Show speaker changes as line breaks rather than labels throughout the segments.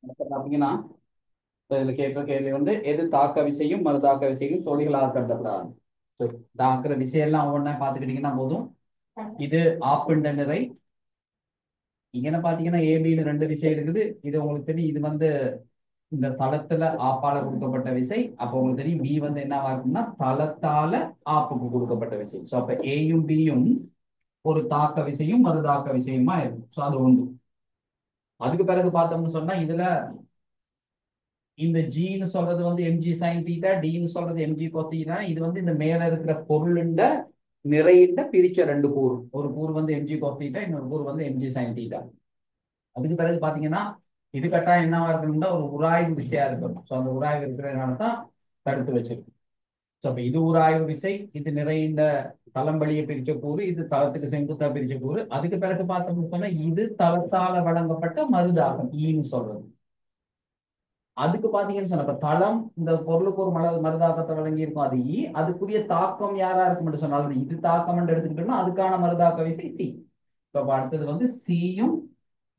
பாத்தீங்கன்னா இதுல கேட்கிற கேள்வி வந்து எது தாக்க விசையும் மறுதாக்க விசையும் சோழிகளால் கருதப்படாது. தாக்குற விசையெல்லாம் ஒவ்வொன்றா பார்த்துக்கிட்டீங்கன்னா போதும். இது ஆப்பிண்ட நிறை. இங்க பாத்தீங்கன்னா ஏபின்னு ரெண்டு விசை இருக்குது. இது உங்களுக்கு தெரியும். இது வந்து இந்த தளத்துல ஆப்பால கொடுக்கப்பட்ட விசை. அப்போ உங்களுக்கு தெரியும் பி வந்து என்னவா இருக்கும்னா தளத்தால ஆப்புக்கு கொடுக்கப்பட்ட விசை. ஸோ அப்ப ஏயும் பியும் ஒரு தாக்க விசையும் மறுதாக்க விசையுமா இருக்கும். ஸோ அது உண்டு. அதுக்கு பிறகு பார்த்தோம்னு சொன்னா இதுல இந்த ஜின்னு சொல்றது வந்து எம்ஜி சைன் தீட்டா, டின்னு சொல்றது எம்ஜி கோஸ் தீட்டா. இது வந்து இந்த மேல இருக்கிற பொருளுண்ட நிறையிட்ட பிரிச்ச ரெண்டு கூறு. ஒரு கூறு வந்து எம்ஜி கோஸ் தீட்டா, இன்னொரு கூறு வந்து எம்ஜி சைன் தீட்டா. அதுக்கு பிறகு பாத்தீங்கன்னா இது கட்டாயம் என்னவா இருக்கணும்னா ஒரு உராய்வு விசையா இருக்கணும். ஸோ அந்த உராய்வு இருக்கிறதுனால தான் தடுத்து வச்சிருக்கு. ஸோ அப்ப இது உராய்வு விசை, இது நிறைந்த தளம் வழியை பிரிச்ச கூறு, இது தளத்துக்கு செங்குத்தா பிரிச்ச கூறு. அதுக்கு பிறகு பார்த்தோம்னு சொன்னா இது தளத்தால வழங்கப்பட்ட மறுதாக்கம் ஈன்னு சொல்றது. அதுக்கு பாத்தீங்கன்னு சொன்ன தளம் இந்த பொருளுக்கு ஒரு மறுதாக்கத்தை வழங்கி இருக்கும், அது இ. அதுக்குரிய தாக்கம் யாரா இருக்கும் சொன்னாலும் இது தாக்கம் எடுத்துக்கிட்டோம்னா அதுக்கான மறுதாக்க விசை சி. இப்ப அடுத்தது வந்து சியும்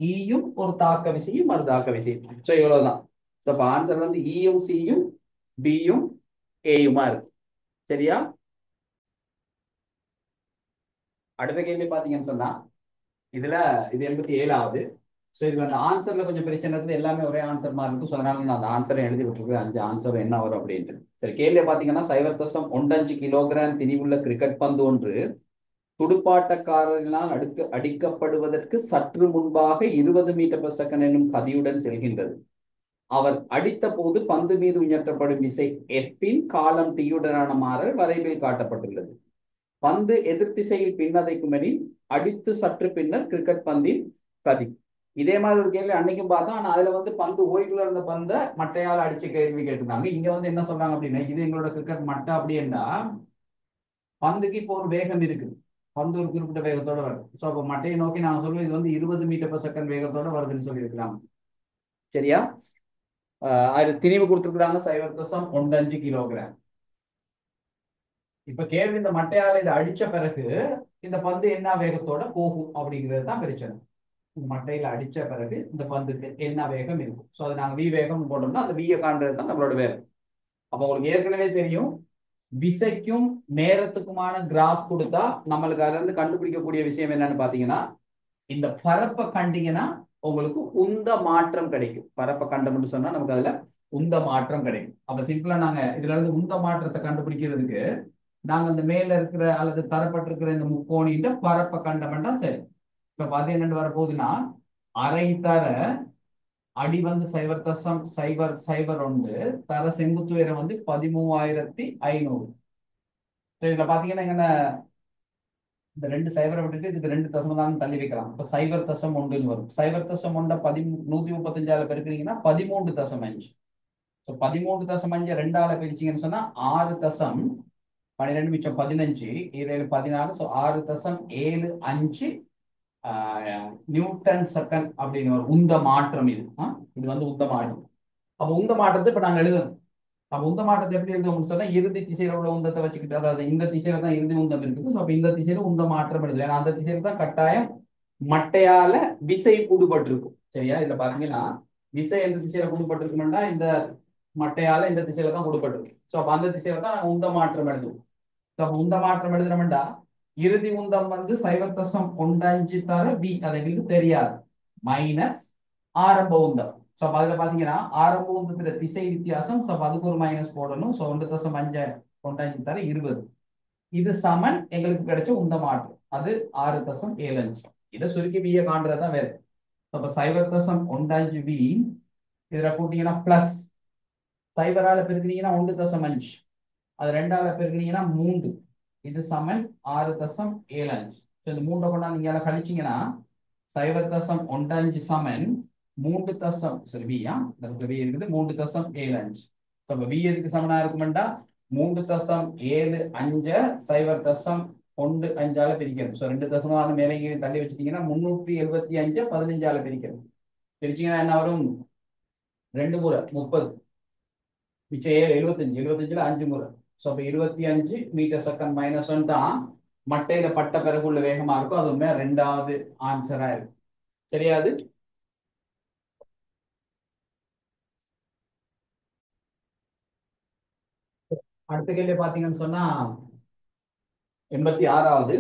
ஈயும் ஒரு தாக்க விசையும் மறுதாக்க விசையும். ஸோ இவ்வளவுதான். இப்ப ஆன்சர் வந்து ஈயும் சியும் பியும் ஏயுமா இருக்கு. சரியா? அடுத்த கேள்வி பாத்தீங்கன்னு சொன்னா இதுல இது 87வது. ஸோ இதுல அந்த ஆன்சர்ல கொஞ்சம் பிரச்சனை இருக்குது. எல்லாமே ஒரே ஆன்சர் மாதிரி இருக்கும். ஸோ அதனால நான் அந்த ஆன்சரை எழுதி விட்டுருக்கேன். 5 ஆன்சர் என்ன வரும் அப்படின்ட்டு. சரி, கேள்வியை பாத்தீங்கன்னா 0.15 கிலோகிராம் திணிவுள்ள கிரிக்கெட் பந்து ஒன்று துடுப்பாட்டக்காரர்களால் அடிக்கப்படுவதற்கு சற்று முன்பாக 20 மீட்டர் per செகண்ட் என்னும் கதியுடன் செல்கின்றது. அவர் அடித்த போது பந்து மீது உயர்த்தப்படும் விசை எஃபின் காலம் டியுடனான மாறல் வரைவில் காட்டப்பட்டுள்ளது. பந்து எதிர் திசையில் பின்னதைக்கும் எனில் அடித்து சற்று பின்னர் கிரிக்கெட் பந்தின் கதி. இதே மாதிரி ஒரு கேள்வி அன்னைக்கும் பார்த்தோம். ஆனா அதுல வந்து பந்து ஓய்வுல இருந்த பந்தை மட்டையால் அடிச்ச கேள்வி கேட்டிருந்தாங்க. இங்க வந்து என்ன சொல்றாங்க அப்படின்னா இது எங்களோட கிரிக்கெட் மட்டை அப்படின்னா பந்துக்கு இப்போ ஒரு வேகம் இருக்குது. பந்து ஒரு குறிப்பிட்ட வேகத்தோட வருது. ஸோ அப்போ மட்டையை நோக்கி நான் சொல்லுவேன் இது வந்து 20 மீட்டர் per செகண்ட் வேகத்தோட வருதுன்னு சொல்லியிருக்கிறாங்க. சரியா? அது திணிவு கொடுத்துருக்குறாங்க 0.15 கிலோகிராம். இப்ப கேள்வி இந்த மட்டையால இதை அடிச்ச பிறகு இந்த பந்து என்ன வேகத்தோட போகும் அப்படிங்கிறது தான் பிரச்சனை. மட்டையில அடிச்ச பிறகு இந்த பந்துக்கு என்ன வேகம் இருக்கும். ஸோ அதை நாங்கள் வி வேகம் போட்டோம்னா அந்த வியை காண்றது தான் நம்மளோட வேகம். அப்போ உங்களுக்கு ஏற்கனவே தெரியும் விசைக்கும் நேரத்துக்குமான கிராஃப் கொடுத்தா நம்மளுக்கு அதுல இருந்து கண்டுபிடிக்கக்கூடிய விஷயம் என்னன்னு பாத்தீங்கன்னா இந்த பரப்பை கண்டிங்கன்னா உங்களுக்கு உந்த மாற்றம் கிடைக்கும். பரப்பை கண்டோம்னு சொன்னா நமக்கு அதுல உந்த மாற்றம் கிடைக்கும். அப்ப சிம்பிளா நாங்க இதுல இருந்து உந்த மாற்றத்தை கண்டுபிடிக்கிறதுக்கு நாங்க இந்த மேல இருக்கிற அல்லது தரப்பட்டிருக்கிற இந்த முக்கோணின்ற பரப்பை கண்டோம்னா சரி. இப்ப பாத்தீங்கன்னா வரப்போகுதுன்னா அரை தர அடி வந்து 0.001 தர செங்குத்து உயரம் வந்து 13,500. இதுல பாத்தீங்கன்னா எங்கன்னா இந்த ரெண்டு சைபரை விட்டுட்டு இதுக்கு ரெண்டு தசம் தான் தள்ளி வைக்கலாம். இப்ப 0.1 வரும். 0.1 135 பெருக்கிறீங்கன்னா 13.5. 13.5 ரெண்டால பிரிச்சீங்கன்னு சொன்னா 6.12 மிச்சம் 15 7 14. 6.75 நியூட்டன் செகண்ட் அப்படின்னு ஒரு உந்த மாற்றம். இது வந்து உந்த மாற்றம். அப்ப உந்த மாற்றத்தை இப்ப நாங்க எழுதணும். அப்ப உந்த மாற்றத்தை எப்படி எழுதுவோம்னு சொன்னா இறுதி திசையில உள்ள உந்தத்தை வச்சுக்கிட்டு, அதாவது இந்த திசையில தான் இறுதி உந்தம் இருக்குது. அப்ப இந்த திசையில உந்த மாற்றம் எழுதலாம். ஏன்னா அந்த திசையில தான் கட்டாயம் மட்டையால விசை கூடுபட்டிருக்கும். சரியா? இதுல பாத்தீங்கன்னா விசை எந்த திசையில கூடுபட்டிருக்கும்னா இந்த மட்டையால இந்த திசையில தான் கூடுபட்டிருக்கு. ஸோ அப்ப அந்த திசையில தான் உந்த மாற்றம் எழுதுவோம். ஸோ அப்ப உந்த மாற்றம் எழுதுறோம்டா இறுதி உந்தம் வந்து 0.15 தர வி அது எங்களுக்கு தெரியாது மைனஸ் ஆரம்ப உந்தம். ஸோ அதுல பாத்தீங்கன்னா ஆரம்ப உந்தத்துல திசை வித்தியாசம். ஸோ அதுக்கு ஒரு மைனஸ் போடணும். ஸோ 1.5 தர 20. இது சமன் எங்களுக்கு கிடைச்ச உந்த மாற்றம் அது 6.75. இதை சுருக்கி விய காண்றதுதான் வேறு. அப்ப 0.15 வி இதுல கூட்டிங்கன்னா பிளஸ் சைபரால பெருக்கினீங்கன்னா 1.5, அது ரெண்டால பெருக்கினீங்கன்னா 3. இது சமன் 6.75. இந்த மூன்றை கொண்டா நீங்க கழிச்சீங்கன்னா 0.15 சமன் 3 சரி வியா வி இருக்குது 3.75. அப்ப வி எதுக்கு சமனா இருக்குமெண்டா 3.75 0.15 பிரிக்கணும். ஸோ 2 தசமான மேலே தள்ளி வச்சுட்டீங்கன்னா 375 15ஆல பிரிக்கணும். பிரிச்சீங்கன்னா என்ன வரும்? 2 முறை 30 மிச்சம் 75 75ல 5 முறை. ஸோ அப்ப 25 மீட்டர் செகண்ட் மைனஸ் 1 தான் மட்டையில பட்ட பிறகு உள்ள வேகமா இருக்கும். அது உண்மையா ரெண்டாவது ஆன்சரா இருக்கும். தெரியாது? அடுத்த கேள்வி பாத்தீங்கன்னு சொன்னா 86வது.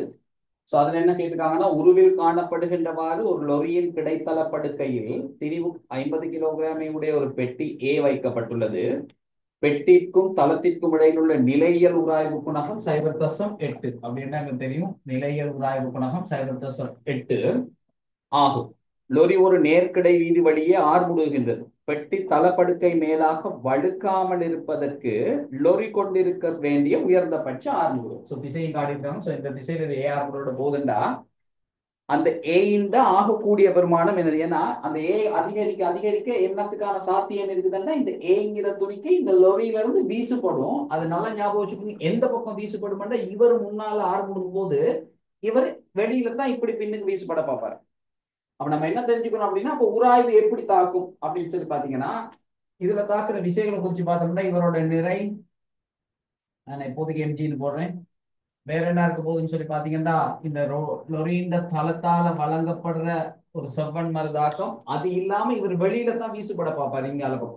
சோ அதுல என்ன கேட்டிருக்காங்கன்னா, உருவில் காணப்படுகின்றவாறு ஒரு லொரியின் கிடைத்தள படுக்கையில் திரிவு 50 கிலோகிராமை உடைய ஒரு பெட்டி ஏ வைக்கப்பட்டுள்ளது. பெட்டிக்கும் தளத்திற்கும் இடையில் உள்ள நிலையியல் உராய்வு குணகம் 0.8 அப்படின்னா எனக்கு தெரியும். நிலையியல் உராய்வு குணகம் 0.8 ஆகும். லொரி ஒரு நேர்க்கிடை வீதி வழியே ஆர்முடுகின்றது. பெட்டி தளப்படுக்கை மேலாக வழுக்காமல் இருப்பதற்கு லொரி கொண்டிருக்க வேண்டிய உயர்ந்தபட்ச ஆர்முடு. சோ திசையும் காட்டியிருக்காங்க. சோ இந்த திசையில ஏ ஆர்முடோட போதுண்டா அந்த ஏயின் ஆகக்கூடிய பெருமானம் என்னது? ஏன்னா அந்த ஏ அதிகரிக்க அதிகரிக்க என்னத்துக்கான சாத்தியம் இருக்குதுன்னா இந்த ஏங்கிற துணிக்கு இந்த லொரியில இருந்து வீசுபடும். அது நல்லா ஞாபகம் வச்சுக்கோங்க. எந்த பக்கம் வீசுபடும்? இவர் முன்னால ஆர்முடுக்கும் போது இவர் வெளியில தான் இப்படி பின்னுக்கு வீசுபட பார்ப்பாரு. அப்ப நம்ம என்ன தெரிஞ்சுக்கணும் அப்படின்னா, அப்ப உராய்வு எப்படி தாக்கும் அப்படின்னு சொல்லி பாத்தீங்கன்னா, இதுல தாக்குற விசைகளை குறிச்சு பார்த்தோம்னா இவரோட நிறை நான் இப்போதைக்கு எம்ஜின்னு போடுறேன். வேற என்ன இருக்க போகுதுன்னு சொல்லி பாத்தீங்கன்னா, இந்த லொரியின் தளத்தால வழங்கப்படுற ஒரு செவ்வன் மருதாக்கம். அது இல்லாம இவர் வெளியில தான் வீசுபட பார்ப்பாரு இங்க அளவு.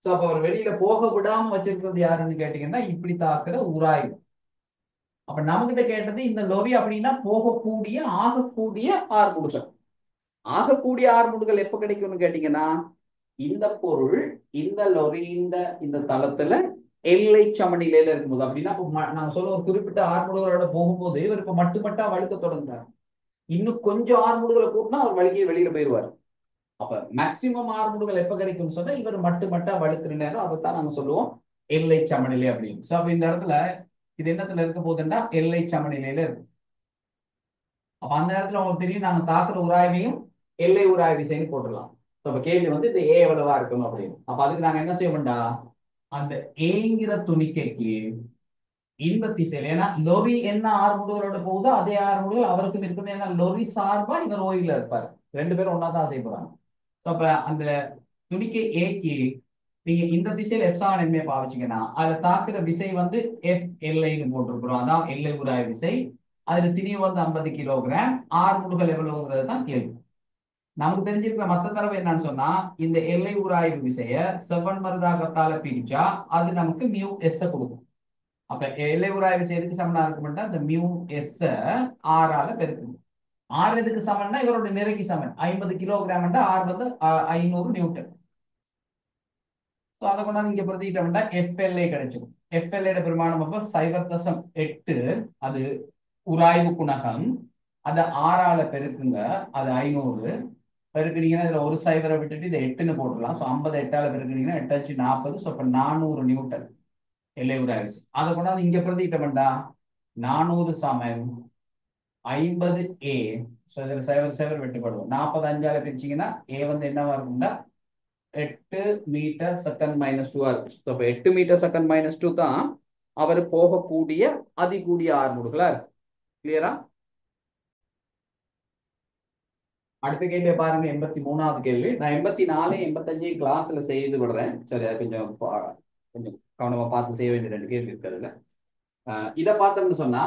சோ அப்ப அவர் வெளியில போக விடாம வச்சிருக்கிறது யாருன்னு கேட்டீங்கன்னா இப்படி தாக்குற உராய்வு. அப்ப நம்மகிட்ட கேட்டது இந்த லொரி அப்படின்னா போகக்கூடிய ஆகக்கூடிய ஆர்முடுகள். ஆகக்கூடிய ஆர்முடுகள் எப்ப கிடைக்கும்னு கேட்டீங்கன்னா, இந்த பொருள் இந்த லொரி இந்த தளத்துல எல்லை சமநிலையில இருக்கும்போது. அப்படின்னா நான் சொல்ல ஒரு குறிப்பிட்ட ஆர்முடுகளோட போகும்போது இவர் இப்ப மட்டுமட்டா வழுக்க தொடங்குறாரு. இன்னும் கொஞ்சம் ஆர்முடுகளை கூட்டினா அவர் வழுக்கி வெளியில போயிடுவார். அப்ப மேக்சிமம் ஆர்முடுகள் எப்ப கிடைக்கும்னு சொன்னா இவர் மட்டுமட்டா வழுக்கிற நேரம். அதைத்தான் நாங்க சொல்லுவோம் எல்லை சமநிலை அப்படின்னு. சோ அப்ப இந்த இடத்துல இது என்னத்துல இருக்க போகுதுன்னா எல்லை சமநிலையில இருக்கு. அப்ப அந்த நேரத்துல உங்களுக்கு தெரியும் நாங்க தாக்குற உராய்வையும் எல்லை உராய்வு விசைன்னு போட்டுடலாம். அப்ப கேள்வி வந்து இந்த ஏ எவ்வளவா இருக்கணும் அப்படின்னு. அப்ப அதுக்கு நாங்க என்ன செய்வோம்டா, அந்த ஏங்கிற துணிக்கைக்கு இந்த திசையில, ஏன்னா லொரி என்ன ஆர்முடுகளோட போகுதோ அதே ஆர்முடுகள் அவருக்கும் இருக்கணும். ஏன்னா லொரி சார்பா இவர் ஓயில இருப்பாரு. ரெண்டு பேரும் ஒன்னா தான் செய்யப்படுறாங்க. அப்ப அந்த துணிக்கை ஏக்கு நீங்க இந்த திசையில எப்சான் எம்ஏ பாவிச்சீங்கன்னா அதுல தாக்குற விசை வந்து எஃப் எல்ஐன்னு போட்டிருக்கிறோம். அதான் எல்லை உராய் விசை. அதுல திணிவு வந்து 50 கிலோகிராம். ஆர்முடுகள் எவ்வளவுங்கிறது தான் கேள்வி. நமக்கு தெரிஞ்சிருக்கிற மத்த தரவு என்னன்னு சொன்னா இந்த எல்லை உராய்வு விசைய செவ்வன் மருதாக்கத்தால பிரிச்சா அது நமக்கு மியூ எஸ் கொடுக்கும். அப்ப எல்லை உராய்வு விசை எதுக்கு சமனா இருக்கும்னா இந்த மியூ எஸ் ஆறால பெருக்கணும். ஆறு எதுக்கு சமன்னா இவரோட நிறைக்கு சமன். 50 கிலோகிராம் ஆர் வந்து 500 நியூட்டன். அதை கொண்டாந்து இங்க பிரதிக்கிட்டோம்னா எஃப்எல்ஏ கிடைச்சிடும். எஃப்எல்ஏட பெருமானம் அப்ப 0.8. அது உராய்வு குணகம். அதை ஆறால பெருக்குங்க. அது 500 பெருக்குனீங்கன்னா இதுல ஒரு சைவரை விட்டுட்டு இதை 8ன்னு போட்டுடலாம். ஸோ 50 8ஆல பெருக்குனீங்கன்னா 8 40. ஸோ அப்ப 400 நியூட்டன் எல்லை உராய்வு. அதை கொண்டாந்து இங்க பிரதிக்கிட்டோம்டா 400 சமன் 50 ஏ. ஸோ இதுல சைவர் சைவர் வெட்டுப்படுவோம். 40 5ஆல பிரிச்சீங்கன்னா ஏ வந்து என்னவா இருக்கும்டா 8 மீட்டர் செகண்ட் -2 இருக்கு. ஸோ அப்ப 8 மீட்டர் செகண்ட் -2 தான் அவர் போகக்கூடிய அதிகூடிய ஆர்முடுகளா இருக்கு. கிளியரா? அடுத்த கேள்வியை பாருங்க. 83வது கேள்வி. நான் 84 85 கிளாஸ்ல செய்து விடுறேன். சரி, அது கொஞ்சம் கொஞ்சம் கவனமா பார்த்து செய்ய வேண்டிய 2 கேள்வி இருக்கிறதுல. இதை பார்த்தோம்னு சொன்னா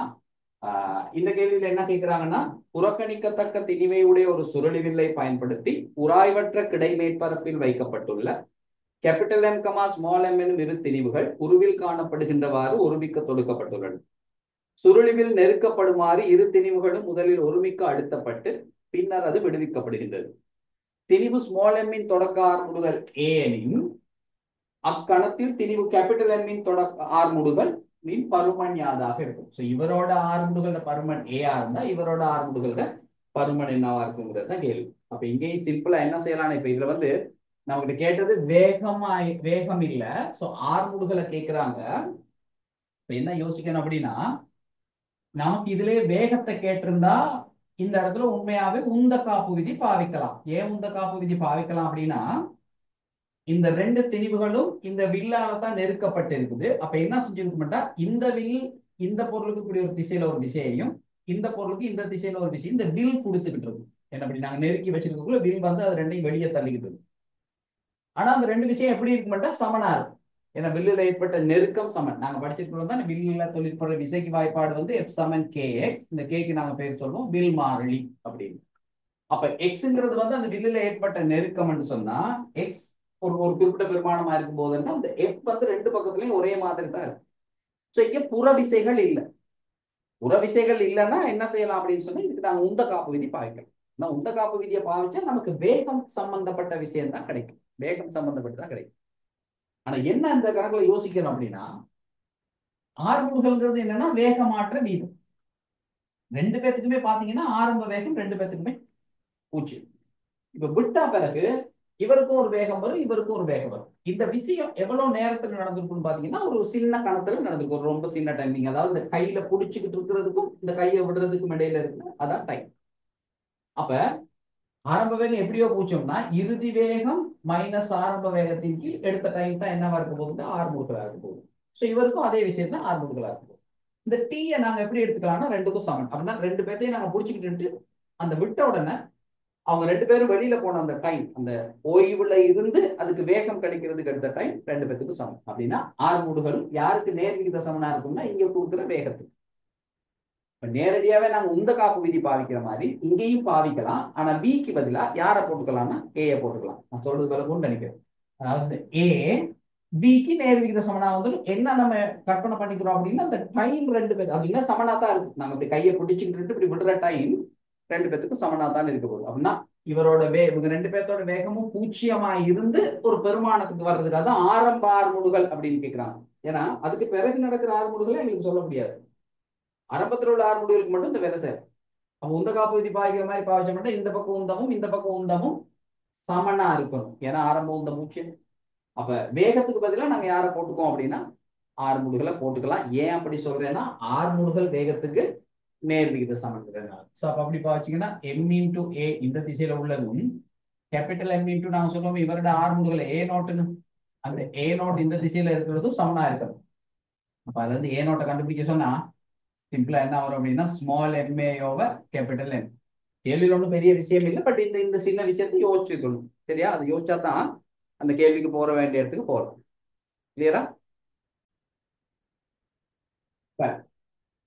இந்த கேள்வியில என்ன கேட்கிறாங்கன்னா, புறக்கணிக்கத்தக்க திணிவையுடைய ஒரு சுருளி வில்லை பயன்படுத்தி உராய்வற்ற கிடை மேற்பரப்பில் வைக்கப்பட்டுள்ள capital M comma small M எனும் இரு திணிவுகள் உருவில் காணப்படுகின்றவாறு ஒருமிக்க தொடுக்கப்பட்டுள்ளன. சுருளிவில் நெருக்கப்படுமாறு இரு திணிவுகளும் முதலில் ஒருமிக்க அழுத்தப்பட்டு பின்னர் அது விடுவிக்கப்படுகின்றது. திணிவு ஸ்மால் எம்மின் தொடக்க ஆர்முடுகள் ஏ எனின் அக்கணத்தில் திணிவு கேபிட்டல் எம்மின் தொடக்க ஆர்முடுகள் பருமன் யாதாக இருக்கும். சோ இவரோட ஆர்முடுகளோட பருமன் ஏஆ இருந்தா இவரோட ஆர்முடுகளோட பருமன் என்னவா இருக்குங்கிறது தான் கேள்வி. அப்ப இங்கேயும் சிம்பிளா என்ன செய்யலாம்? இப்ப இதுல வந்து நமக்கு கேட்டது வேகம் இல்ல. சோ ஆர்முடுகளை கேட்கிறாங்க. என்ன யோசிக்கணும் அப்படின்னா, நமக்கு இதுலயே வேகத்தை கேட்டிருந்தா இந்த இடத்துல உண்மையாவே உந்த காப்பு விதி பாவிக்கலாம். ஏன் உந்த காப்பு விதி பாவிக்கலாம் அப்படின்னா, இந்த ரெண்டு திணிவுகளும் இந்த வில்லால தான் நெருக்கப்பட்டு இருக்குது. அப்ப என்ன செஞ்சிருக்கும்டா, இந்த வில் இந்த பொருளுக்கு கூடிய ஒரு திசையில ஒரு திசையையும் இந்த பொருளுக்கு இந்த திசையில ஒரு திசையும் இந்த வில் கொடுத்துக்கிட்டு இருக்கும். என்ன அப்படி நாங்க நெருக்கி வச்சிருக்கக்குள்ள வில் வந்து அது ரெண்டையும் வெளியே தள்ளிக்கிட்டு இருக்கு. ஆனா அந்த ரெண்டு விஷயம் எப்படி இருக்குமெண்டா சமனா இருக்கும். ஏன்னா வில்லுல ஏற்பட்ட நெருக்கம் சமன். நாங்க படிச்சிருக்கோம் தான் வில்லுல தொழிற்படுற விசைக்கு வாய்ப்பாடு வந்து எஃப் சமன் கே எக்ஸ். இந்த கேக்கு நாங்க பேர் சொல்லுவோம் வில் மாறிலி அப்படின்னு. அப்ப எக்ஸ்ங்கிறது வந்து அந்த வில்லுல ஏற்பட்ட நெருக்கம்னு சொன்னா எக்ஸ் ஒரு குறிப்பிட்ட பெருமானமா இருக்கும் போதுன்னா அந்த எஃப் வந்து ரெண்டு பக்கத்துலயும் ஒரே மாதிரி தான் இருக்கும். சோ இங்க புற விசைகள் இல்லை. புற விசைகள் இல்லைன்னா என்ன செய்யலாம் அப்படின்னு சொன்னா இதுக்கு நாங்க உந்த காப்பு விதி பாவிக்கலாம். ஆனா உந்த காப்பு விதியை பாவிச்சா நமக்கு வேகம் சம்பந்தப்பட்ட விஷயம் தான் கிடைக்கும். வேகம் சம்பந்தப்பட்டு தான் கிடைக்கும். ஆனா என்ன இந்த கணக்குல யோசிக்கணும் அப்படின்னா, ஆர்முடுகள்ங்கிறது என்னன்னா வேகமாற்ற வீதம். ரெண்டு பேத்துக்குமே பாத்தீங்கன்னா ஆரம்ப வேகம் ரெண்டு பேத்துக்குமே 0. இப்ப விட்டா பிறகு இவருக்கும் ஒரு வேகம் வரும், இவருக்கும் ஒரு வேகம் வரும். இந்த விஷயம் எவ்வளவு நேரத்துல நடந்திருக்குன்னு பாத்தீங்கன்னா ஒரு சின்ன கணத்துல நடந்திருக்கும். ஒரு ரொம்ப சின்ன டைமிங். அதாவது இந்த கையில புடிச்சுக்கிட்டு இருக்கிறதுக்கும் இந்த கையை விடுறதுக்கும் இடையில இருக்கு, அதான் டைம். அப்ப ஆரம்ப வேகம் எப்படியோ பூச்சோம்னா இறுதி வேகம் மைனஸ் ஆரம்ப வேகத்தின் கீழ் எடுத்த டைம் தான் என்னவா இருக்க போகுது, 6 முடுக்கலா இருக்க போகுது. சோ இவருக்கும் அதே விஷயம் தான் 6 முடுக்கலா இருக்க போகுது. இந்த டீயை நாங்க எப்படி எடுத்துக்கலாம்னா ரெண்டுக்கும் சமன். அப்படின்னா ரெண்டு பேர்த்தையும் நாங்க புடிச்சுக்கிட்டு அந்த விட்ட உடனே அவங்க ரெண்டு பேரும் வெளியில போன அந்த டைம், அந்த ஓய்வுல இருந்து அதுக்கு வேகம் கிடைக்கிறதுக்கு எடுத்த டைம் ரெண்டு பேத்துக்கும் சமம். அப்படின்னா 6 முடுகளும் யாருக்கு நேர்விகித சமனா இருக்கும்னா இங்க கொடுக்குற வேகத்துக்கு. நேரடியாவே நாங்க உந்த காப்பு விதி பாவிக்கிற மாதிரி இங்கேயும் பாவிக்கலாம். ஆனா பிக்கு பதிலா யாரை போட்டுக்கலாம்னா ஏ போட்டுக்கலாம். நான் சொல்றது விளக்கும்னு நினைக்கிறேன். அதாவது ஏ பிக்கு நேர்விகித சமனா வந்து என்ன நம்ம கற்பனை பண்ணிக்கிறோம் அப்படின்னா அந்த டைம் ரெண்டு பேர் அப்படின்னா சமனா தான் இருக்கு. நாங்க இப்படி கையை பிடிச்சுக்கிட்டு இப்படி விடுற டைம் ரெண்டு பேத்துக்கும் சமனா தான் இருக்க போகுது. அப்படின்னா இவங்க ரெண்டு பேர்த்தோட வேகமும் 0 இருந்து ஒரு பெருமானத்துக்கு வர்றதுக்கு அதான் ஆரம்ப ஆறுமுடுகள் அப்படின்னு கேட்கிறாங்க. ஏன்னா அதுக்கு பிறகு நடக்கிற ஆறுமுடுகளை எங்களுக்கு சொல்ல முடியாது. ஆரம்பத்தில் உள்ள 6 முடிவுகளுக்கு மட்டும் இந்த வேலை செய்யும். அப்ப உந்த காப்பு விதி பாய்க்கிற மாதிரி பாய்ச்ச மட்டும் இந்த பக்கம் உந்தமும் இந்த பக்கம் உந்தமும் சமனா இருக்கணும். ஏன்னா ஆரம்ப உந்தம் முக்கியம். அப்ப வேகத்துக்கு பதிலா நாங்க யாரை போட்டுக்கோம் அப்படின்னா 6 முடுகளை போட்டுக்கலாம். ஏன் அப்படி சொல்றேன்னா 6 முடுகள் வேகத்துக்கு நேர் விகித சமன்கிறதுனால. சோ அப்ப அப்படி பாவச்சீங்கன்னா எம் இன்டு ஏ இந்த திசையில உள்ளதும் கேபிட்டல் எம் இன்டு நாங்க சொல்லுவோம் இவரோட 6 முடுகளை ஏ நோட்டுன்னு அந்த ஏ நோட் இந்த திசையில இருக்கிறதும் சமனா இருக்கணும். அப்ப அதுல இருந்து ஏ நோட்டை கண்டுபிடிக்க சொன்னா சிம்பிளா என்ன வரும் அப்படின்னா small MA over capital M. கேள்வியில் ஒன்றும் பெரிய விஷயம் இல்லை. பட் இந்த சின்ன விஷயத்தை யோசிச்சுக்கணும். சரியா? அதை யோசிச்சா தான் அந்த கேள்விக்கு போற வேண்டிய இடத்துக்கு போறோம். கிளியரா?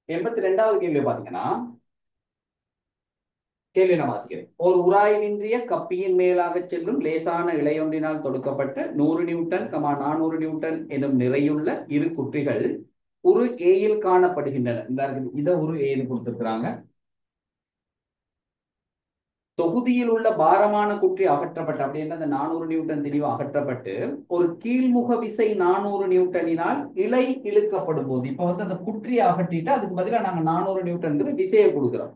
82வது கேள்வி பாத்தீங்கன்னா கேள்வி நான் வாசிக்கிறேன். ஒரு உராய்வின்றிய கப்பியின் மேலாக செல்லும் லேசான இழையொன்றினால் தொடுக்கப்பட்ட 100 நியூட்டன் 400 நியூட்டன் எனும் நிறையுள்ள இரு குற்றிகள் உரு ஏயில் காணப்படுகின்றன. இத உரு ஏன்னு கொடுத்திருக்கிறாங்க. தொகுதியில் உள்ள பாரமான குற்றி அகற்றப்பட்டு அப்படின்னா அந்த 400 நியூட்டன் திணிவு அகற்றப்பட்டு ஒரு கீழ்முக விசை 400 நியூட்டனினால் இழை இழுக்கப்படும் போது இப்ப வந்து அந்த குற்றியை அகற்றிட்டு அதுக்கு பதிலாக நாங்க 400 நியூட்டன் விசையை கொடுக்கிறோம்.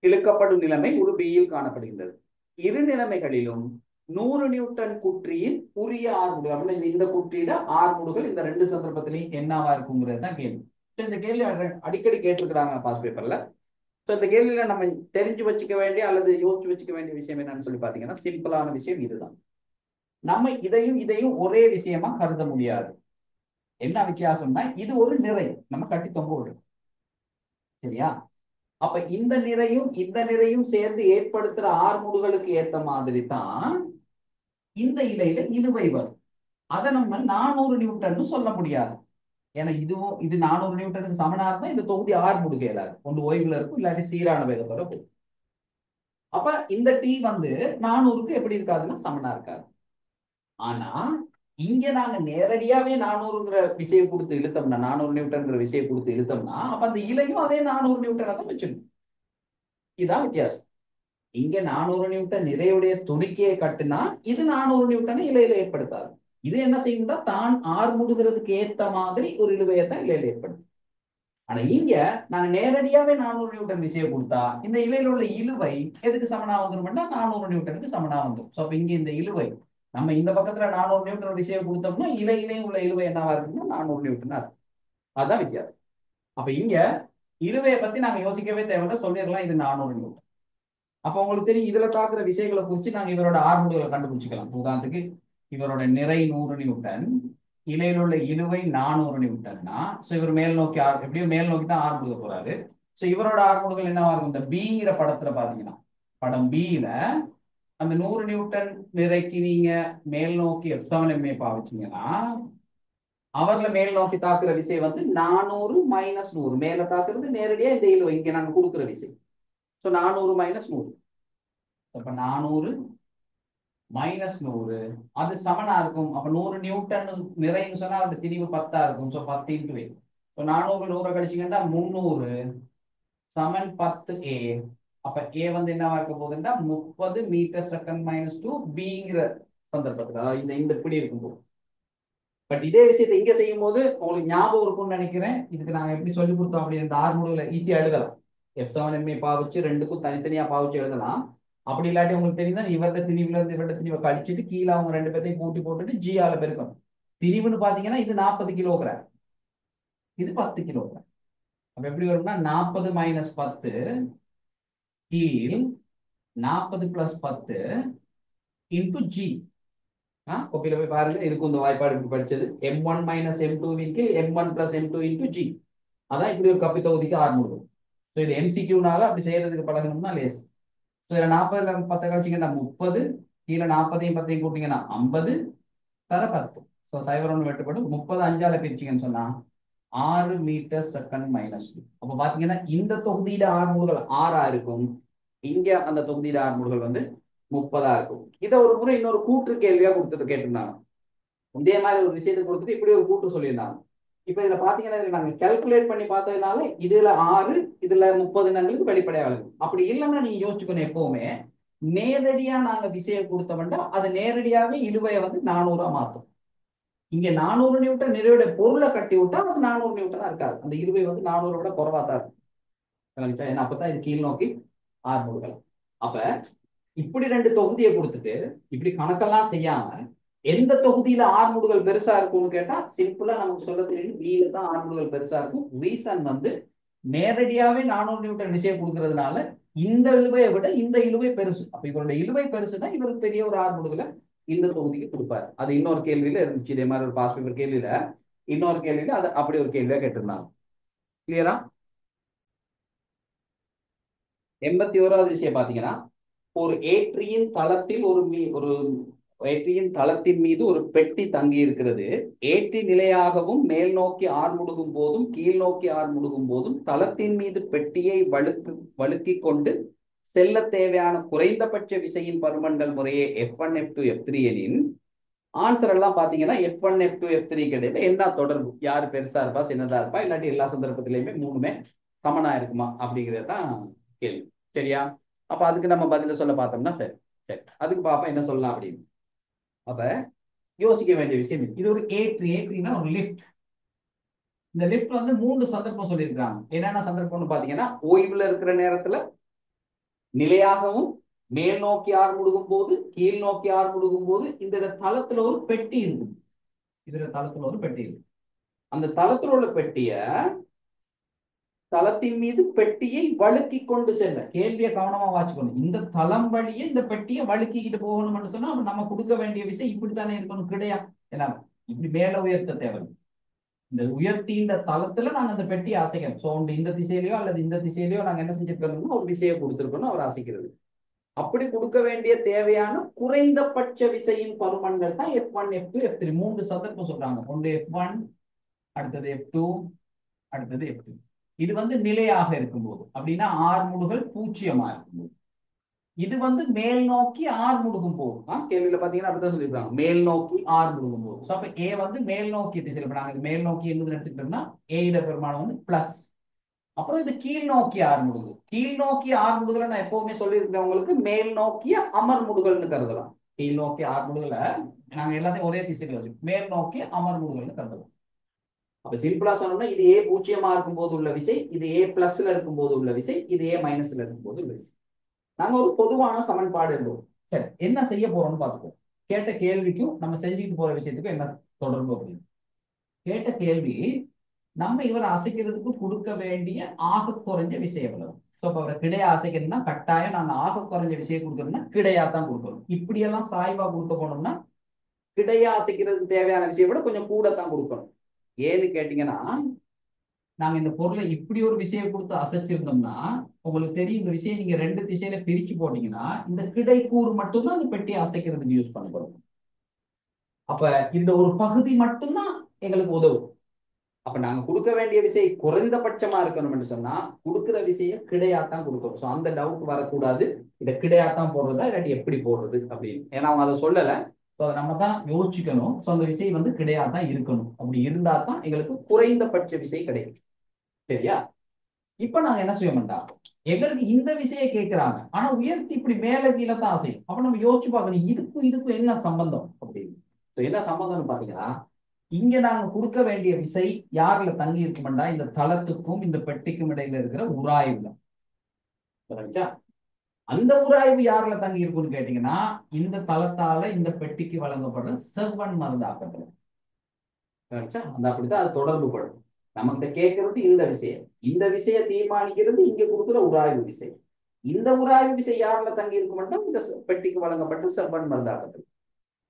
இழுக்கப்படும் நிலைமை ஒரு பியில் காணப்படுகின்றது. இரு நிலைமைகளிலும் 100 நியூட்டன் குற்றியின் உரிய ஆர்முடு அப்படின்னா இந்த குற்றியிட ஆர்முடுகள் இந்த ரெண்டு சந்தர்ப்பத்திலையும் என்னவா இருக்குங்கிறது தான் கேள்வி. இந்த கேள்வி அடிக்கடி கேட்டிருக்கிறாங்க பாஸ் பேப்பர்ல. இந்த கேள்வியில நம்ம தெரிஞ்சு வச்சுக்க வேண்டிய அல்லது யோசிச்சு வச்சுக்க வேண்டிய விஷயம் என்னன்னு சொல்லி பாத்தீங்கன்னா சிம்பிளான விஷயம் இதுதான். நம்ம இதையும் ஒரே விஷயமா கருத முடியாது. என்ன வித்தியாசம்னா இது ஒரு நிறை நம்ம கட்டி தொங்க விடுறோம். சரியா? அப்ப இந்த நிறையும் சேர்ந்து ஏற்படுத்துற ஆர்முடுகளுக்கு ஏத்த மாதிரி தான் இந்த இலையில இழுவை வரும். அதை நம்ம 400 நியூட்டன் சொல்ல முடியாது. ஏன்னா இது 400 நியூட்டனுக்கு சமனா இருந்தா இந்த தொகுதி ஆர்முடுக இயலாது. ஒன்று ஓய்வுல இருக்கும், இல்லாட்டி சீரான வேகத்தோட போகும். அப்ப இந்த டி வந்து 400க்கு எப்படி இருக்காதுன்னா சமனா இருக்காது. ஆனா இங்க நாங்க நேரடியாவே 400ங்கிற விசையை கொடுத்து இழுத்தோம்னா 400 நியூட்டன்ங்கிற விசையை கொடுத்து இழுத்தோம்னா அப்ப அந்த இலையும் அதே 400 நியூட்டனை தான் வச்சிருக்கும். இதான் வித்தியாசம். இங்க 400 நியூட்டன் நிறையுடைய துணிக்கையை கட்டுனா இது 400 நியூட்டனை இலையில ஏற்படுத்தாது. இது என்ன செய்யும்னா தான் ஆர்முடுகிறதுக்கு ஏத்த மாதிரி ஒரு இழுவையை தான் இலையில ஏற்படுத்தும். ஆனா இங்க நாங்க நேரடியாவே 400 நியூட்டன் விசையை கொடுத்தா இந்த இலையில உள்ள இழுவை எதுக்கு சமனா வந்துரும்னா 400 நியூட்டனுக்கு சமனா வந்துடும். சோ அப்ப இங்க இந்த இழுவை நம்ம இந்த பக்கத்துல 400 நியூட்டன் விசையை கொடுத்தோம்னா இலையிலையும் உள்ள இழுவை என்னவா இருக்குன்னா 400 நியூட்டனா இருக்கும். அதான் வித்தியாசம். அப்ப இங்க இழுவையை பத்தி நாங்க யோசிக்கவே தேவையில்லை, சொல்லிடலாம் இது 400 நியூட்டன். அப்ப உங்களுக்கு தெரியும் இதுல தாக்குற விசைகளை குறிச்சு நாங்க இவரோட ஆர்முடுகளை கண்டுபிடிச்சிக்கலாம். உதாரணத்துக்கு இவரோட நிறை 100 நியூட்டன், இலையில் உள்ள இழுவை 400 நியூட்டன்னா சோ இவர் மேல் நோக்கி எப்படியும் மேல் நோக்கி தான் ஆர்முடுக போறாரு. சோ இவரோட ஆர்முடுகள் என்னவா இருக்கும்? இந்த பிங்கிற படத்துல பாத்தீங்கன்னா படம் பியில அந்த 100 நியூட்டன் நிறைக்கு நீங்க மேல் நோக்கி F7MA பாவிச்சீங்கன்னா அவர்ல மேல் நோக்கி தாக்குற விசை வந்து 400 மைனஸ் 100. மேல தாக்குறது நேரடியா இந்த இழுவை இங்க நாங்க கொடுக்குற விசை. So 400 minus 100. அப்ப 400 -100 அது சமனா இருக்கும். அப்ப 100 நியூட்டன் நிறைன்னு சொன்னா அது திரிவு 10 இருக்கும். ஸோ 10 × 8. இப்போ 400 100 கழிச்சிங்கன்னா 300 சமன் 10a. அப்ப a வந்து என்னவா இருக்க போகுதுன்னா 30 மீட்டர் செகண்ட் -2 பிங்கிற சந்தர்ப்பத்தில் அதாவது இந்த இப்படி இருக்கும்போது. பட் இதே விஷயத்தை இங்க செய்யும் போது உங்களுக்கு ஞாபகம் இருக்கும்னு நினைக்கிறேன். இதுக்கு நாங்க எப்படி சொல்லி கொடுத்தோம் அப்படி இந்த ஆர்முடுகளை ஈஸியா எழுதலாம். F7 பாவிச்சு ரெண்டுக்கும் தனித்தனியா பாவிச்சு எழுதலாம். அப்படி இல்லாட்டி உங்களுக்கு தெரியுதா இவரது திணிவுல இருந்து இவரது திணிவை கழிச்சுட்டு கீழே அவங்க ரெண்டு பேர்த்தையும் கூட்டி போட்டுட்டு ஜியால பெருக்கணும். திரிவுன்னு பாத்தீங்கன்னா இது 40 கிலோகிராம், இது 10 கிலோகிராம். அப்ப எப்படி வரும்னா 40 - 10 கீழ் 40 + 10 இன்டு ஜி. கோப்பில போய் பாருங்க, இருக்கும் இந்த வாய்ப்பாடு இப்படி படிச்சது. M1 - M2 கீழ் M1 + M2 இன்டு ஜி. அதான் இப்படி ஒரு கப்பி தொகுதிக்கு ஆர்முடுகள். ஸோ இது MCQ-னால அப்படி செய்யறதுக்கு பழகணும்னா லேஸ். ஸோ இதில் 40ல் 10 கழிச்சிங்கன்னா 30, கீழே 40ஐயும் 10ஐயும் கூட்டிங்கன்னா 50 தர 10. ஸோ 0 1 வெட்டுப்படும். 30 5ஆல பிரிச்சிங்கன்னு சொன்னா 6 மீட்டர் செகண்ட் -2. அப்போ பார்த்தீங்கன்னா இந்த தொகுதியில ஆர்முடுகள் 6ஆ இருக்கும். இங்க அந்த தொகுதியில ஆர்முடுகள் வந்து 30ஆ இருக்கும். இதை ஒரு முறை இன்னொரு கூற்று கேள்வியா கொடுத்துட்டு கேட்டிருந்தாங்க. இதே மாதிரி ஒரு விஷயத்தை கொடுத்துட்டு இப்படி ஒரு கூற்று சொல்லியிருந்தாங்க. இப்ப இதுல பாத்தீங்கன்னா இதுல நாங்க கால்குலேட் பண்ணி பார்த்ததுனால இதுல 6 இதுல 30 எங்களுக்கு வெளிப்படையா வரும். அப்படி இல்லைன்னா நீங்க யோசிச்சுக்கணும், எப்பவுமே நேரடியா நாங்க விஷயம் கொடுத்தோம்னா அது நேரடியாவே இழுவையை வந்து 400ஆ மாத்தும். இங்க 400 நியூட்டன் நிறையோட பொருளை கட்டி விட்டா அது 400 நியூட்டனா இருக்காது. அந்த இழுவை வந்து 400 விட குறைவா தான் இருக்கும். ஏன்னா அப்பதான் இது கீழ் நோக்கி ஆர்முடுகள். அப்ப இப்படி ரெண்டு தொகுதியை கொடுத்துட்டு இப்படி கணக்கெல்லாம் செய்யாம எந்த தொகுதியில ஆர்முடுகள் பெருசா இருக்கும்னு கேட்டா சிம்பிளா நமக்கு சொல்ல தெரியும், வீல தான் ஆர்முடுகள் பெருசா இருக்கும். ரீசன் வந்து நேரடியாவே 400 நியூட்டன் விஷயம் கொடுக்கறதுனால இந்த இழுவையை விட இந்த இழுவை பெருசு. அப்ப இவருடைய இழுவை பெருசுதான் இவருக்கு பெரிய ஒரு ஆர்முடுகளை இந்த தொகுதிக்கு கொடுப்பாரு. அது இன்னொரு கேள்வியில இருந்துச்சு. இதே மாதிரி ஒரு பாஸ்ட் பேப்பர் கேள்வியில இன்னொரு கேள்வியில அது அப்படி ஒரு கேள்வியா கேட்டிருந்தாங்க. கிளியரா? 81வது விஷயம் பாத்தீங்கன்னா, ஒரு ஏற்றியின் தளத்தில் ஒரு ஏற்றியின் தளத்தின் மீது ஒரு பெட்டி தங்கி இருக்கிறது. ஏற்றி நிலையாகவும் மேல் நோக்கி ஆர்முடுகும் போதும் கீழ் நோக்கி ஆர்முடுகும் போதும் தளத்தின் மீது பெட்டியை வழுக்கி கொண்டு செல்ல தேவையான குறைந்தபட்ச விசையின் பருமன்கள் முறையே F1 F2 F3 எனின் ஆன்சர் எல்லாம் பாத்தீங்கன்னா F1 F2 F3 கிடையாது. என்ன தொடர்பு, யாரு பெருசா இருப்பா சின்னதா இருப்பா, இல்லாட்டி எல்லா சந்தர்ப்பத்திலையுமே மூணுமே சமனா இருக்குமா அப்படிங்கிறதுதான் கேள்வி. சரியா? அப்ப அதுக்கு நம்ம பதில சொல்ல பார்த்தோம்னா சரி சரி அதுக்கு பாப்பா என்ன சொல்லலாம் அப்படின்னு. அப்ப யோசிக்க வேண்டிய விஷயம் இது ஒரு ஏற்றினா ஒரு லிஃப்ட். இந்த லிஃப்ட் வந்து 3 சந்தர்ப்பம் சொல்லியிருக்காங்க. என்னென்ன சந்தர்ப்பம்னு பாத்தீங்கன்னா, ஓய்வுல இருக்கிற நேரத்துல, நிலையாகவும் மேல் நோக்கி ஆர்முடுகும் போது கீழ் நோக்கி ஆர்முடுகும் போது இந்த தளத்துல ஒரு பெட்டி இருக்கு. இதுல தளத்துல ஒரு பெட்டி இருக்கு. அந்த தளத்துல உள்ள பெட்டிய தளத்தின் மீது பெட்டியை வழுக்கி கொண்டு செல்ல, கேள்வியை கவனமா வாசிக்கணும். இந்த தளம் வழியே இந்த பெட்டியை வழுக்கிக்கிட்டு போகணும்னு சொன்னா நம்ம கொடுக்க வேண்டிய விஷயம் இப்படித்தானே இருக்கணும் கிடையாது. ஏன்னா இப்படி மேல உயர்த்த தேவை. இந்த உயர்த்தி இந்த தளத்துல நாங்க அந்த பெட்டியை அசைக்கணும். சோ இந்த திசையிலயோ அல்லது இந்த திசையிலயோ நாங்க என்ன செஞ்சிருக்கணும்னா ஒரு விசையை கொடுத்திருக்கணும் அவர் அசைக்கிறது. அப்படி கொடுக்க வேண்டிய தேவையான குறைந்தபட்ச விசையின் பருமன்கள் தான் F1 F2 F3. 3 சந்தர்ப்பம் சொல்றாங்க. ஒன்று F1, அடுத்தது F2, அடுத்தது F3. இது வந்து நிலையாக இருக்கும்போது, அப்படின்னா ஆர்முடுகள் 0 இருக்கும்போது. இது வந்து மேல் நோக்கி ஆர்முடுகும் போது, கேள்வியில பாத்தீங்கன்னா அப்படிதான் சொல்லியிருக்காங்க, மேல் நோக்கி ஆர்முடுகும் போது. அப்ப A வந்து மேல் நோக்கி திசையில், இப்ப நாங்க மேல் நோக்கி எங்க எடுத்துக்கிட்டோம்னா A இட பெருமானம் வந்து பிளஸ். அப்புறம் இது கீழ் நோக்கி ஆர்முடுகு. கீழ் நோக்கி ஆர்முடுகளை நான் எப்பவுமே சொல்லியிருக்கேன் உங்களுக்கு, மேல் நோக்கிய அமர்முடுகள்னு கருதலாம். கீழ் நோக்கி ஆர்முடுகளை நாங்க எல்லாத்தையும் ஒரே திசையில் வச்சு மேல் நோக்கி அமர்முடுகள்னு கருதலாம். அப்ப சிம்பிளா சொன்னோம்னா இது A 0 இருக்கும்போது உள்ள விசை, இது A பிளஸ்ல இருக்கும்போது உள்ள விசை, இது A மைனஸ்ல இருக்கும்போது உள்ள விசை. நாங்க ஒரு பொதுவான சமன்பாடு இருந்தோம். சரி, என்ன செய்ய போறோம்னு பார்த்துக்கோ. கேட்ட கேள்விக்கும் நம்ம செஞ்சுட்டு போற விஷயத்துக்கும் என்ன தொடர்பு அப்படின்னு கேட்ட கேள்வி, நம்ம இவரை அசைக்கிறதுக்கு கொடுக்க வேண்டிய ஆக குறைஞ்ச விஷயம் எவ்வளவு. ஸோ இப்போ அவரை கிடையா அசைக்கணும்னா கட்டாயம் நாங்க ஆக குறைஞ்ச விஷயம் கொடுக்கணும்னா கிடையா தான் கொடுக்கணும். இப்படியெல்லாம் சாய்வா கொடுக்க போனோம்னா கிடையா அசைக்கிறதுக்கு தேவையான விஷயம் விட கொஞ்சம் கூட தான் கொடுக்கணும். ஏன்னு கேட்டீங்கன்னா, நாங்க இந்த பொருளை இப்படி ஒரு விஷயம் கொடுத்து அசைச்சிருந்தோம்னா உங்களுக்கு தெரியும், இந்த விஷயம் நீங்க 2 திசையில பிரிச்சு போட்டீங்கன்னா இந்த கிடைக்கூறு மட்டும்தான் அந்த பெட்டியை அசைக்கிறதுக்கு யூஸ் பண்ணப்படும். அப்ப இந்த ஒரு பகுதி மட்டும்தான் எங்களுக்கு உதவும். அப்ப நாங்க கொடுக்க வேண்டிய விசை குறைந்தபட்சமா இருக்கணும்னு சொன்னா கொடுக்குற விசையை கிடையாத்தான் கொடுக்கணும். ஸோ அந்த டவுட் வரக்கூடாது. இதை கிடையாத்தான் போடுறதா இல்லாட்டி எப்படி போடுறது அப்படின்னு. ஏன்னா அவங்க அதை சொல்லலை. ஸோ அதை நம்ம தான் யோசிச்சுக்கணும். ஸோ அந்த விசை வந்து கிடையாதான் இருக்கணும். அப்படி இருந்தா தான் எங்களுக்கு குறைந்தபட்ச விசை கிடைக்கும். சரியா? இப்ப நாங்க என்ன செய்வோம்டா, எங்களுக்கு இந்த விசையை கேட்கிறாங்க, ஆனா உயர்த்தி இப்படி மேல கீழே தான் அசையும். அப்ப நம்ம யோசிச்சு பார்க்கணும் இதுக்கும் என்ன சம்பந்தம் அப்படின்னு. என்ன சம்பந்தம்னு பாத்தீங்கன்னா, இங்க நாங்க கொடுக்க வேண்டிய விசை யாருல தங்கி இருக்குமெண்டா இந்த தளத்துக்கும் இந்த பெட்டிக்கும் இடையில இருக்கிற உராய்வுல. அந்த உராய்வு யாருல தங்கி இருக்குன்னு கேட்டீங்கன்னா இந்த தளத்தால இந்த பெட்டிக்கு வழங்கப்படுற செவ்வன் மருந்தாக்கத்துல. அந்த அப்படித்தான் அது தொடர்பு படும். நமக்கு கேட்கறது இந்த விசையை தீர்மானிக்கிறது இங்க கொடுக்குற உராய்வு விசை. இந்த உராய்வு விசை யாருல தங்கி இருக்குமெண்டா இந்த பெட்டிக்கு வழங்கப்பட்ட செவ்வன் மருந்தாக்கத்துல.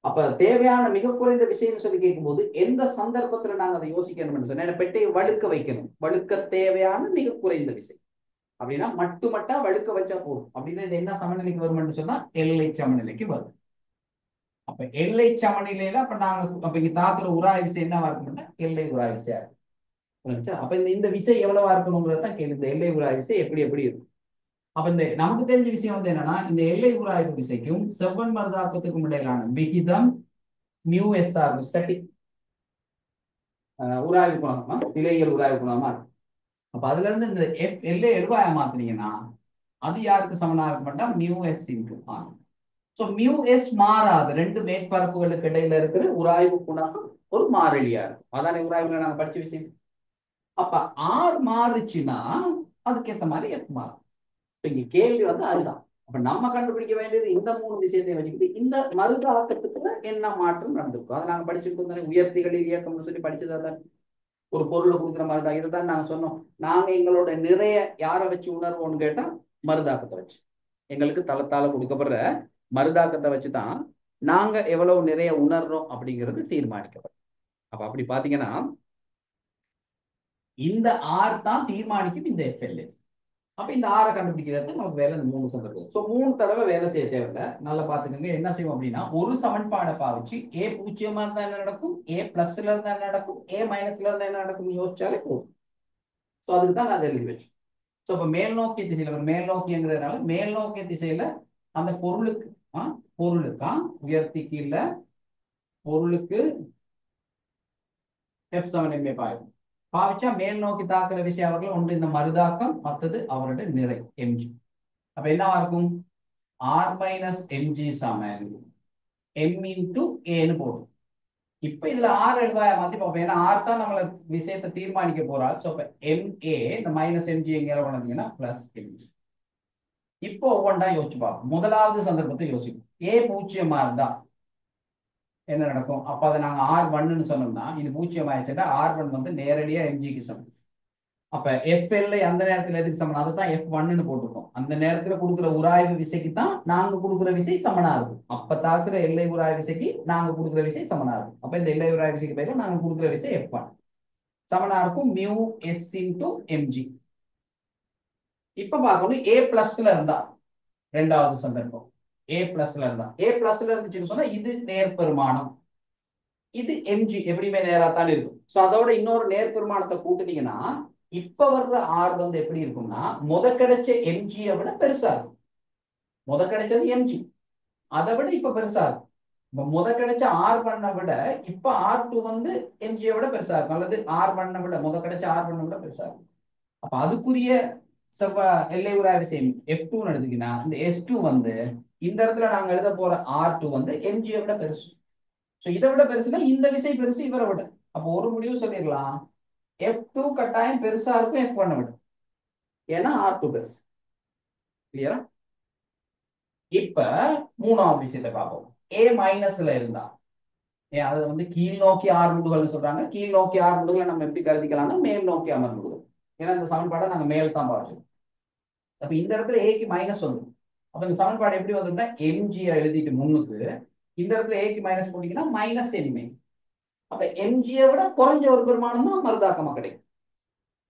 அப்ப தேவையான மிக குறைந்த விஷயம்னு சொல்லி கேட்கும்போது எந்த சந்தர்ப்பத்துல நாங்க அதை யோசிக்கணும்னு சொன்னா பெட்டையை வழுக்க வைக்கணும். வழுக்க தேவையான மிக குறைந்த விசை அப்படின்னா மட்டுமட்டா வழுக்க வச்சா போதும். அப்படின்னா இது என்ன சமநிலைக்கு வரும்னு சொன்னா எல்லை சமநிலைக்கு வரும். அப்ப எல்லை சமநிலையில அப்ப நாங்க இங்க தாக்குற உராய் விசை என்னவா இருக்கும்னா எல்லை உராய் விசையா இருக்கும். அப்ப இந்த விசை எவ்வளவா இருக்கணுங்கிறத கேள்வி. இந்த எல்லை உராய் விசை எப்படி இருக்கும். அப்ப இந்த நமக்கு தெரிஞ்ச விஷயம் வந்து என்னன்னா இந்த எல்லை உராய்வு விசைக்கும் செவ்வன் மருதாக்கத்துக்கும் இடையிலான விகிதம் மியூஎஸ்ஆ இருக்கும். ஸ்டாட்டிக் உராய்வு குணமா இலைகள் உராய்வு குணமா இருக்கும். அப்ப அதுல இருந்து இந்த எஃப் எல்லை எழுவாய மாத்தினீங்கன்னா அது யாருக்கு சமனா இருக்கும்னா mu s into R. So mu s மாறாது. ரெண்டு மேற்பரப்புகளுக்கு இடையில இருக்கிற உராய்வு குணகம் ஒரு மாறிலியா இருக்கும். அதானே உராய்வுல நாங்க படிச்ச விஷயம். அப்ப ஆர் மாறுச்சுன்னா அதுக்கேற்ற மாதிரி எஃப் மாறும். இங்க கேள்வி வந்து அதுதான். அப்ப நம்ம கண்டுபிடிக்க வேண்டியது இந்த மூணு விஷயத்தையும் வச்சுக்கிட்டு இந்த மருதாக்கத்துக்குள்ள என்ன மாற்றம் நடந்திருக்கும். அதை நாங்க படிச்சிருக்கோம் தானே. உயர்த்திகளில் இயக்கம்னு சொல்லி படிச்சதா தானே. ஒரு பொருளை கொடுக்குற மருதா இதுதான் நாங்க சொன்னோம். நாங்க எங்களோட நிறைய யாரை வச்சு உணர்வோம்னு கேட்டா மருதாக்கத்தை வச்சு. எங்களுக்கு தளத்தால கொடுக்கப்படுற மருதாக்கத்தை வச்சுதான் நாங்க எவ்வளவு நிறைய உணர்றோம் அப்படிங்கிறது தீர்மானிக்கப்படும். அப்ப அப்படி பாத்தீங்கன்னா இந்த ஆர் தான் தீர்மானிக்கும் இந்த எஃப்எல்ஏ. அப்ப இந்த ஆரை கண்டுபிடிக்கிறது நமக்கு வேலை மூணு சந்தர்ப்பம். ஸோ 3 தடவை வேலை செய்ய தேவையில்லை. நல்லா பாத்துக்கோங்க. என்ன செய்வோம் அப்படின்னா ஒரு சமன்பாடை பாவிச்சு ஏ பூஜ்ஜியமா இருந்தா என்ன நடக்கும், ஏ பிளஸ்ல இருந்தா என்ன நடக்கும், ஏ மைனஸ்ல இருந்தா என்ன நடக்கும் யோசிச்சாலே போதும். ஸோ அதுக்கு தான் நான் எழுதி வச்சேன். ஸோ இப்ப மேல் நோக்கிய திசையில மேல் நோக்கியங்கிறதுனால மேல் நோக்கிய திசையில அந்த பொருளுக்கா உயர்த்தி கீழே பொருளுக்கு F7 பாயும். பாவிச்சா மேல் நோக்கி தாக்குற விஷயம் அவர்கள் ஒன்று இந்த மருதாக்கம், மற்றது அவருடைய நிறை எம்ஜி. அப்ப என்னவா இருக்கும் ஆர் மைனஸ் எம்ஜி சமன் எம் இன்டு ஏன்னு போடும். இப்ப இதுல ஆர் எழுவாய மாத்தி பார்ப்போம். ஏன்னா ஆர் தான் நம்மள விஷயத்தை தீர்மானிக்க போறாள். ஸோ எம்ஏ இந்த மைனஸ் எம்ஜி எங்க கொண்டீங்கன்னா பிளஸ் எம்ஜி. இப்போ ஒவ்வொன்றா யோசிச்சு பார்ப்போம். முதலாவது சந்தர்ப்பத்தை யோசிப்போம். ஏ பூஜ்ஜியமா இருந்தா என்ன நடக்கும். அப்ப அதை நாங்க R1ன்னு சொன்னோம்னா இது பூஜ்ஜியம் ஆயிடுச்சுன்னா R1 வந்து நேரடியா எம்ஜிக்கு சமம். அப்ப எஃப்எல்ஐ அந்த நேரத்துல எதுக்கு சமம், அதுதான் F1ன்னு போட்டிருக்கோம். அந்த நேரத்துல கொடுக்குற உராய்வு விசைக்கு தான் நாங்க கொடுக்குற விசை சமனா இருக்கும். அப்ப தாக்குற எல்லை உராய்வு விசைக்கு நாங்க கொடுக்குற விசை சமனா இருக்கும். அப்ப இந்த எல்லை உராய்வு விசைக்கு பதிலா நாங்க கொடுக்குற விசை F1 சமனா இருக்கும் மியூ எஸ் இன்டு எம்ஜி. இப்ப பார்க்கணும் ஏ பிளஸ்ல இருந்தா ரெண்டாவது சந்தர்ப்பம். ஏ பிளஸ்ல இருந்துச்சுன்னு சொன்னா இது நேர்பெருமானம், இது எம்ஜி எப்படியுமே நேரா தான் இருக்கும். சோ அதோட இன்னொரு நேர்பெருமானத்தை கூட்டுனீங்கன்னா இப்ப வர்ற ஆர் வந்து எப்படி இருக்கும்னா கிடைச்ச எம்ஜியை விட பெருசா இருக்கும். கிடைச்சது எம்ஜி அதை விட இப்ப பெருசா இருக்கும். இப்ப கிடைச்ச R1 விட இப்ப R2 வந்து எம்ஜியை விட பெருசா இருக்கும். அல்லது R1 விட கிடைச்ச R1 விட பெருசா இருக்கும். அப்ப அதுக்குரிய எல்லை உராய்வு விசை F2 எடுத்தீங்கன்னா இந்த S2 வந்து இந்த இடத்துல நாங்க எழுத போற R2 வந்து எம்ஜியை விட பெருசு. சோ இதை விட பெருசுன்னா இந்த விசை பெருசு இவரை விட. அப்ப ஒரு முடிவு சொல்லிடலாம் F2 கட்டாயம் பெருசா இருக்கும் F1 விட. ஏன்னா R2 பெருசு. கிளியரா? இப்ப மூணாவது விஷயத்தை பார்ப்போம். A மைனஸ்ல இருந்தா அது வந்து கீழ் நோக்கி ஆர்முடுகள்னு சொல்றாங்க. கீழ் நோக்கி ஆர்முடுகளை நம்ம எப்படி கருதிக்கலாம்னா மேல் நோக்கி அமர்முடுகள். ஏன்னா இந்த சமன்பாடை நாங்க மேல் தான் பார்க்கிறோம். அப்ப இந்த இடத்துல ஏக்கு மைனஸ் வந்துடும். அப்ப இந்த சமன்பாடு எப்படி வந்துட்டா எம்ஜி எழுதிட்டு முன்னுக்கு இந்த இடத்துல ஏக்கு மைனஸ் போட்டீங்கன்னா மைனஸ் எம்ஏ. அப்ப எம்ஜியை விட குறைஞ்ச ஒரு பெருமானம் தான் மருதாக்கமா கிடைக்கும்.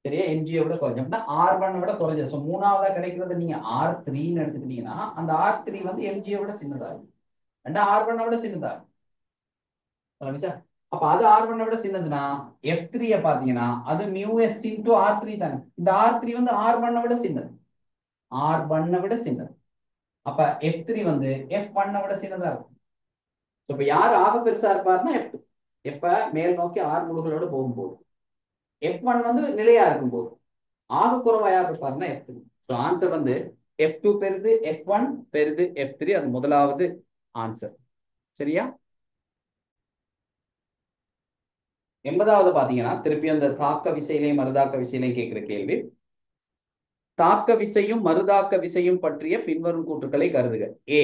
சரியா? எம்ஜியை விட குறைஞ்ச R1 விட குறைஞ்சது. ஸோ மூணாவதா கிடைக்கிறது நீங்க R3ன்னு எடுத்துக்கிட்டீங்கன்னா அந்த R3 வந்து எம்ஜியை விட சின்னதா இருக்கும். R1 விட சின்னதா இருக்கும். அப்ப அது R1 விட சின்னதுன்னா F3 பாத்தீங்கன்னா அது μs இன்டு R3 தானே. இந்த R3 வந்து R1 விட சின்னது. R1 விட சின்னது. அப்ப F3 வந்து F1 விட சின்னதா இருக்கும். இப்ப யார் ஆக பெருசா இருப்பாருன்னா F2. எப்ப மேல் நோக்கி R முழுகளோட போகும்போது. F1 வந்து நிலையா இருக்கும் போது. ஆக குறைவா யார் இருப்பாருன்னா F3. ஆன்சர் வந்து F2 பெருது F1 பெருது F3. அது முதலாவது ஆன்சர். சரியா? 80வது பாத்தீங்கன்னா திருப்பி அந்த தாக்க விசையிலையும் மறுதாக்க விசையிலையும் கேட்கிற கேள்வி. தாக்க விசையும் மறுதாக்க விசையும் பற்றிய பின்வரும் கூற்றுக்களை கருதுக. ஏ,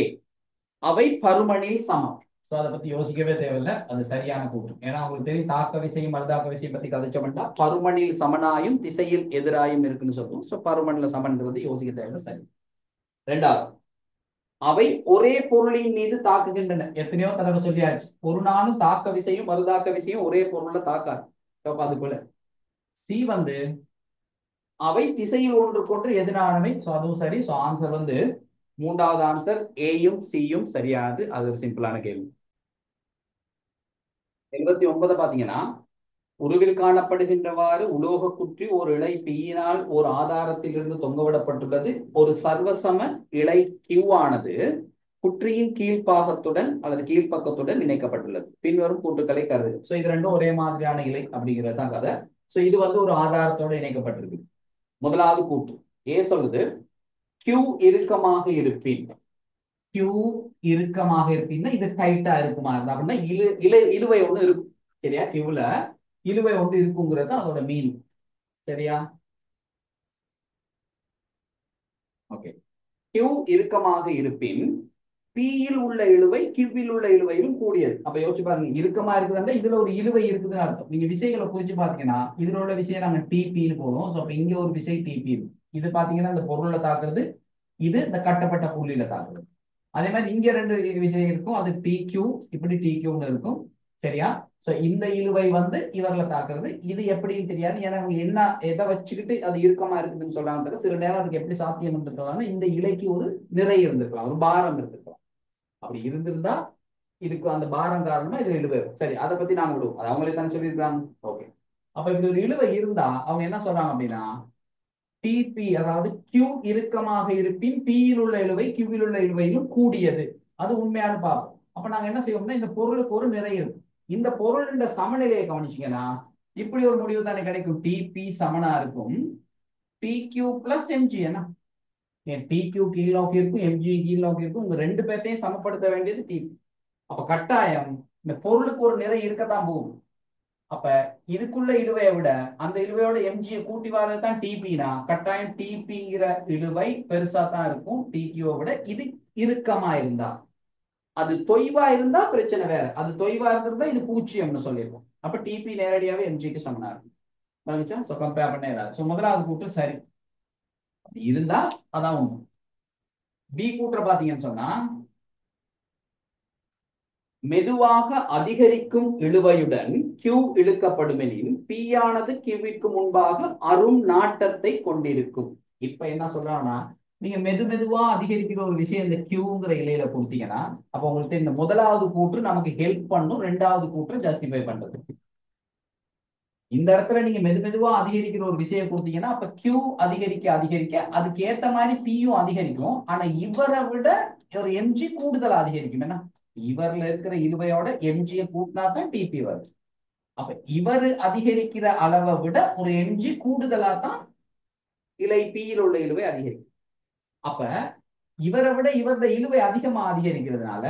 அவை பருமனில் சமம். அதை பத்தி யோசிக்கவே தேவையில்லை, அது சரியான கூற்று. ஏன்னா உங்களுக்கு தெரியும் தாக்க விசையும் மறுதாக்க விசையும் பத்தி கதைச்சோம்னா பருமனில் சமனாயும் திசையில் எதிராயும் இருக்குன்னு சொல்லுவோம். சோ பருமனில் சமன்றது யோசிக்க தேவையில்லை, சரி. ரெண்டாவது, அவை ஒரே பொருளின் மீது தாக்குகின்றன. எத்தனையோ தடவை சொல்லியாச்சு, ஒரு நாளும் தாக்க விசையும் மறுதாக்க விசையும் ஒரே பொருள்ல தாக்காது. அதுக்குள்ள சி வந்து அவை திசையில் ஒன்றுக்கொன்று எதிரானவை. சோ அதுவும் சரி. சோ ஆன்சர் வந்து மூன்றாவது ஆன்சர் ஏயும் சியும் சரியானது. அது ஒரு சிம்பிளான கேள்வி. 79 பாத்தீங்கன்னா உருவில் காணப்படுகின்றவாறு உலோக குற்றி ஒரு இழை பீயினால் ஒரு ஆதாரத்திலிருந்து தொங்கவிடப்பட்டுள்ளது. ஒரு சர்வசம இழை கியூ ஆனது குற்றியின் கீழ்ப்பாகத்துடன் அல்லது கீழ்ப்பக்கத்துடன் இணைக்கப்பட்டுள்ளது. பின்வரும் கூற்றுக்களை கருது. சோ இது ரெண்டும் ஒரே மாதிரியான இழை அப்படிங்கிறது தான் கதை. சோ இது வந்து ஒரு ஆதாரத்தோட இணைக்கப்பட்டிருக்கு. முதலாவது கூற்று ஏ சொல்லுது கியூ இறுக்கமாக இருப்பின். கியூ இறுக்கமாக இருப்பின்னா இது டைட்டா இருக்குமா இருந்தா அப்படின்னா இழுவை ஒண்ணு இருக்கும். சரியா? கியூல இழுவை ஒன்று இருக்குங்கிறது அதோட மீன். சரியா? ஓகே. கியூ இறுக்கமாக இருப்பின் பியில் உள்ள இழுவை கியூவில் உள்ள இழுவையிலும் கூடியது. அப்ப யோசிச்சு பாருங்க, இறுக்கமா இருக்குதுன்னா இதுல ஒரு இழுவை இருக்குதுன்னு அர்த்தம். நீங்க விசைகளை குறிச்சு பாத்தீங்கன்னா இதுல உள்ள விசையை நாங்க டிபின்னு போடுவோம். ஸோ அப்ப இங்க ஒரு விசை டிபி. இது பாத்தீங்கன்னா இந்த பொருள்ல தாக்குறது, இது இந்த கட்டப்பட்ட புள்ளியில தாக்குறது. அதே மாதிரி இங்க ரெண்டு விஷயம் இருக்கும், அது டிக்யூ, இப்படி டிக்யூன்னு இருக்கும். சரியா? சோ இந்த இழுவை வந்து இவர்ல தாக்குறது. இது எப்படின்னு தெரியாது, ஏன்னா அவங்க என்ன எதை வச்சுக்கிட்டு அது இறுக்கமா இருக்குதுன்னு சொல்றாங்க. சில நேரம் அதுக்கு எப்படி சாத்தியம் இருந்திருக்கலாம், இந்த இலைக்கு ஒரு நிறை இருந்திருக்கலாம், ஒரு பாரம் இருந்திருக்கலாம். அப்படி இருந்திருந்தா இதுக்கு அந்த பாரம் காரணமா இது இழுவை. சரி, அதை பத்தி நாங்க விடுவோம், அது அவங்களே தானே சொல்லியிருக்காங்க. ஓகே. அப்ப இப்படி ஒரு இழுவை இருந்தா அவங்க என்ன சொல்றாங்க அப்படின்னா டிபி, அதாவது கியூ இறுக்கமாக இருப்பின் பியில் உள்ள இழுவை கியூவில் உள்ள இழுவையிலும் கூடியது. அது உண்மையான பார்ப்போம். அப்ப நாங்க என்ன செய்வோம்னா இந்த பொருளுக்கு ஒரு நிறை இருக்கும். இந்த பொருள் இந்த சமநிலையை கவனிச்சீங்கன்னா இப்படி ஒரு முடிவு தானே கிடைக்கும். டிபி சமனா இருக்கும் டி கியூ பிளஸ் எம்ஜி. என்ன டி கியூ கீழ் நோக்கி இருக்கும், எம்ஜி கீழ் நோக்கி இருக்கும். உங்க ரெண்டு பேர்த்தையும் சமப்படுத்த வேண்டியது டிபி. அப்ப கட்டாயம் இந்த பொருளுக்கு ஒரு நிறை இருக்கத்தான் போகும். அப்ப இதுக்குள்ள இழுவையை விட அந்த இழுவையோட எம்ஜியை கூட்டி வர்றதுதான் டிபினா கட்டாயம் டிபிங்கிற இழுவை பெருசா தான் இருக்கும் டிகியூவை விட. இது இறுக்கமா இருந்தா, அது தொய்வா இருந்தா பிரச்சனை வேற. அது தொய்வா இருந்திருந்தா இது பூஜ்ஜியம்னு சொல்லியிருக்கோம். அப்ப டிபி நேரடியாவே எம்ஜிக்கு சமனா இருக்கும். சோ கம்பேர் பண்ண ஏதாவது. சோ முதலாவது கூட்டு சரி இருந்தா அதான் உண்மை. பி கூட்டுற பாத்தீங்கன்னு சொன்னா மெதுவாக அதிகரிக்கும் இழுவையுடன் கியூ இழுக்கப்படுமெனின் பி ஆனது கியூவிற்கு முன்பாக அரும் நாட்டத்தை கொண்டிருக்கும். இப்ப என்ன சொல்றாங்கன்னா நீங்க மெதுவா அதிகரிக்கிற ஒரு விஷயம் இந்த கியூங்கிற இலையில கொடுத்தீங்கன்னா அப்ப உங்கள்கிட்ட இந்த முதலாவது கூற்று நமக்கு ஹெல்ப் பண்ணும் ரெண்டாவது கூற்று ஜஸ்டிஃபை பண்றது. இந்த இடத்துல நீங்க மெதுவா அதிகரிக்கிற ஒரு விஷயம் கொடுத்தீங்கன்னா அப்ப கியூ அதிகரிக்க அதிகரிக்க அதுக்கு ஏத்த மாதிரி பியும் அதிகரிக்கும். ஆனா இவரை விட ஒரு எம்ஜி கூடுதலா அதிகரிக்கும். என்ன, இவர்ல இருக்கிற இழுவையோட எம்ஜியை கூட்டினா தான் டிபி வருது. அப்ப இவர் அதிகரிக்கிற அளவை விட ஒரு எம்ஜி கூடுதலா தான் இலை பியில் உள்ள இழுவை அதிகரிக்கும். அப்ப இவரை விட இவரது இழுவை அதிகமா அதிகரிக்கிறதுனால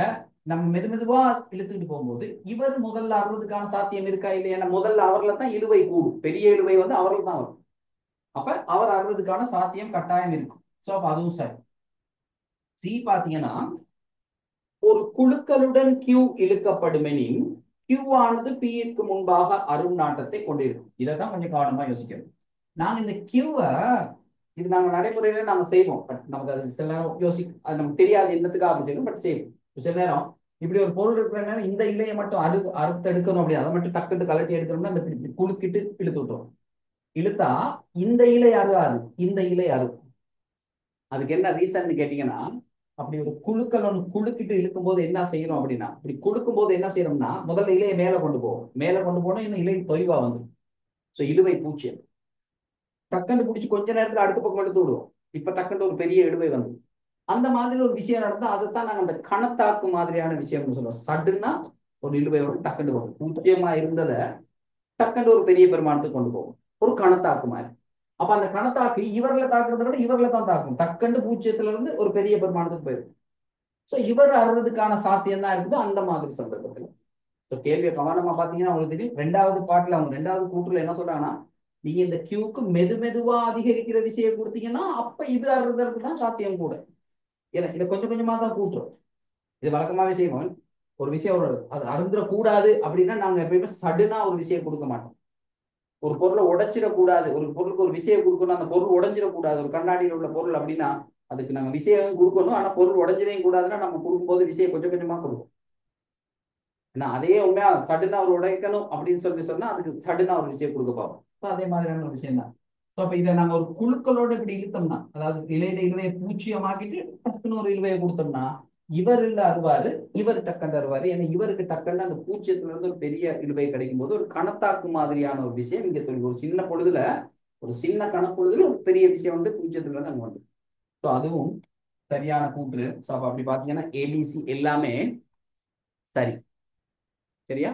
நம்ம மெதுவா இழுத்துட்டு போகும்போது இவர் முதல்ல அறுவதுக்கான சாத்தியம் இருக்கா இல்லையா? முதல்ல அவர்ல தான் இழுவை கூடும், பெரிய இழுவை வந்து அவர்ல தான் வரும். அப்ப அவர் அறுவதுக்கான சாத்தியம் கட்டாயம் இருக்கும். சோ அப்ப அதுவும் சரி. சி பாத்தீங்கன்னா ஒரு குழுக்களுடன் கியூ இழுக்கப்படுமெனின் கியூ ஆனது பிக்கு முன்பாக அரும் நாட்டத்தை கொண்டிருக்கும். இதைத்தான் கொஞ்சம் கவனமா யோசிக்கணும். நாங்க இந்த கியூவை இது நாங்க நடைமுறையில நாங்க செய்வோம். பட் நமக்கு அது சில நேரம் அது நமக்கு தெரியாது என்னத்துக்காக அப்படி செய்யணும், பட் செய்வோம். சில நேரம் இப்படி ஒரு பொருள் இருக்கிற நேரம் இந்த இலையை மட்டும் அறுத்து எடுக்கணும் அப்படி அதை மட்டும் டக்குட்டு கலட்டி எடுக்கணும்னா அந்த குலுக்கிட்டு இழுத்து விட்டுரும். இழுத்தா இந்த இலை அறுவாது, இந்த இலை அறுக்கும். அதுக்கு என்ன ரீசன் கேட்டீங்கன்னா அப்படி ஒரு குழுக்கள் ஒன்று குழுக்கிட்டு இழுக்கும் போது என்ன செய்யறோம் அப்படின்னா, இப்படி கொடுக்கும் போது என்ன செய்யறோம்னா, முதல்ல இலையை மேல கொண்டு போவோம். மேல கொண்டு போனா இன்னும் இலை தொய்வா வந்துடும். ஸோ இழுவை பூச்சி டக்குன்னு பிடிச்சி கொஞ்ச நேரத்துல அடுத்த பக்கம் எடுத்து விடுவோம். இப்ப டக்குன்னு ஒரு பெரிய இழுவை வந்து அந்த மாதிரி ஒரு விஷயம் நடந்தா அதைத்தான் நாங்க அந்த கணத்தாக்கு மாதிரியான விஷயம்னு சொல்லுவோம். சடுன்னா ஒரு இழுவையோட டக்குன்னு வரும். பூஜ்ஜியமா இருந்ததை டக்குன்னு ஒரு பெரிய பெருமானத்துக்கு கொண்டு போகும். ஒரு கணத்தாக்கு மாதிரி. அப்ப அந்த கணத்தாக்கு இவர்களை தாக்குறதை விட இவர்களை தான் தாக்கும். டக்குன்னு பூஜ்ஜியத்துல இருந்து ஒரு பெரிய பெருமானத்துக்கு போயிடும். சோ இவர் அறுறதுக்கான சாத்தியம் தான் இருக்குது அந்த மாதிரி சந்தர்ப்பத்துல. ஸோ கேள்வியை கவனமா பாத்தீங்கன்னா உங்களுக்கு தெரியும். ரெண்டாவது பாட்டுல அவங்க ரெண்டாவது கூற்றுல என்ன சொல்றாங்கன்னா, நீங்க இந்த கியூக்கு மெதுவா அதிகரிக்கிற விஷயம் கொடுத்தீங்கன்னா அப்ப இது அறுறதுக்கு தான் சாத்தியம் கூட. ஏன்னா இதை கொஞ்சம் கொஞ்சமா தான் கூட்டுறோம். இது வழக்கமாவே செய்வோம். ஒரு விஷயம் அது அருந்துடக்கூடாது அப்படின்னா நாங்க எப்பயுமே சடுனா ஒரு விஷயம் கொடுக்க மாட்டோம். ஒரு பொருளை உடைச்சிடக்கூடாது, ஒரு பொருளுக்கு ஒரு விஷயம் கொடுக்கணும், அந்த பொருள் உடைஞ்சிடக்கூடாது. ஒரு கண்ணாடியில் உள்ள பொருள் அப்படின்னா அதுக்கு நாங்க விஷயம் கொடுக்கணும். ஆனா பொருள் உடைஞ்சிடவும் கூடாதுன்னா நம்ம கொடுக்கும்போது விஷயம் கொஞ்சம் கொஞ்சமா கொடுக்கும். ஏன்னா அதே உண்மையா சடுனா ஒரு உடைக்கணும் அப்படின்னு சொன்னா அதுக்கு சடுனா ஒரு விஷயம் கொடுக்க பார்ப்போம். அதே மாதிரியான ஒரு விஷயம் தான். அப்ப இதை நாங்க ஒரு குழுக்களோட இப்படி இழுத்தோம்னா, அதாவது இலையை பூச்சியமாக்கிட்டு டக்குன்னு ஒரு இழுவையை கொடுத்தோம்னா இவர் இல்ல அருவாரு, இவர் டக்குன்னு அருவாரு. ஏன்னா இவருக்கு டக்குன்னு அந்த பூச்சியத்துல இருந்து ஒரு பெரிய இழுவை கிடைக்கும் போது ஒரு கணத்தாக்கு மாதிரியான ஒரு விஷயம் இங்க சொல்லி ஒரு சின்ன பொழுதுல ஒரு சின்ன கணப்பொழுதுல ஒரு பெரிய விஷயம் வந்து பூச்சியத்துல இருந்து அங்க வந்து. ஸோ அதுவும் சரியான கூற்று. ஸோ அப்ப அப்படி பாத்தீங்கன்னா ஏபிசி எல்லாமே சரி. சரியா?